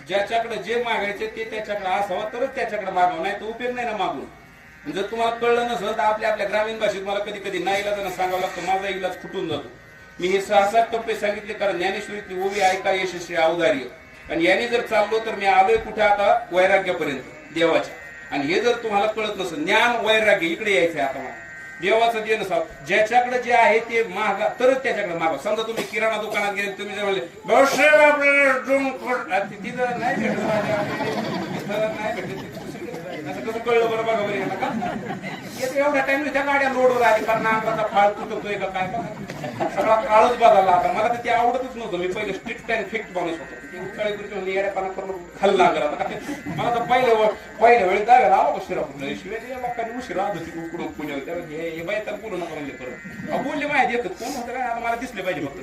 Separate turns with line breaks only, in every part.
ज्याच्याकडे जे मागायचे ते त्याच्याकडे असावं तरच त्याच्याकडे मागावं, नाही तर उपयोग नाही ना मागून. जर तुम्हाला कळलं नसेल तर आपल्या ग्रामीण भाषेत मला कधी कधी नाही इलाजानं सांगावं लागतं, माझा इलाज फुटून जातो. मी हे 6-7 टप्पे सांगितले कारण ज्ञानेश्वरीतली ओवी ऐका यशस्वी अवधार्य. आणि याने जर चाललो तर मी आलोय कुठे आता वैराग्यापर्यंत देवाच्या. आणि हे जर तुम्हाला कळत नसेल ज्ञान वैराग्य इकडे यायचंय आता मला. देवाचं जे नसावं, ज्याच्याकडे जे आहे ते मागा तरच त्याच्याकडे मागा. समजा तुम्ही किराणा दुकानात गेले, तुम्ही जर म्हणले तिथं नाही भेटत, नाही भेटत, असं कसं कळलं बरं बघा बरं का. एवढ्या टाइम त्या गाड्या लोडवर आली कारण अंगाचा फाळ तुटतोय का काय, सगळा काळच बदलला. आता मला तर ते आवडतच नव्हतं. मी पहिले स्ट्रिक्ट अँड फिक्ट माणूस होतो. उकाळी गुरुची म्हणजे येड्यापाना करून खाल्ला लागला. मला तर पहिल्या वेळी जागा आवा उशिरा कुठलं शिवाय लोकांनी उशिरा आलो तिकडून उकडून पुणे हे बाय तर बोलू नका म्हणजे परत बोलले माहिती येतात कोण होतं काय. आता मला दिसले पाहिजे फक्त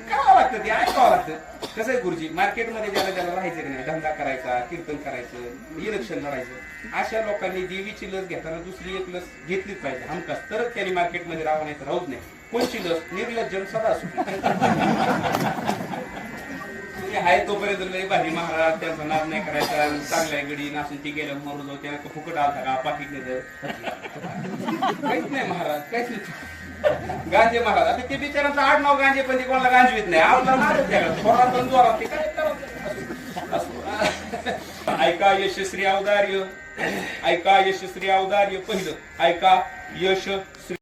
काय लागतं ते ऐकावं लागतं. कसं आहे गुरुजी, मार्केटमध्ये ज्याला राहायचं की नाही, धंदा करायचा, कीर्तन करायचं, इलेक्शन लढायचं, अशा लोकांनी देवीची लस घेताना दुसरी एक लस घेतलीच पाहिजे हमखास, तरच त्यांनी मार्केटमध्ये राहावं, नाही तर राहूच नाही. कोणची लस? निर्लज्जन सदा असू. आहे तोपर्यंत लय भारी महाराज, त्यांचा नाद नाही करायचा, चांगल्या गडी नासून ती गेल्या मरू जाऊ, त्याला फुकट आलता का पाकिट नाही काहीच नाही महाराज, काहीच नाही. गांजे महाराज आता ते बिचारांचं आडनाव गांजे, पण ते कोणाला गांजवीत नाही. आपला नाद थोरात जोरात ते काय ऐका यशस्वी अवधार्य, ऐका यशस्वी अवधार्य. पहिलं ऐका यश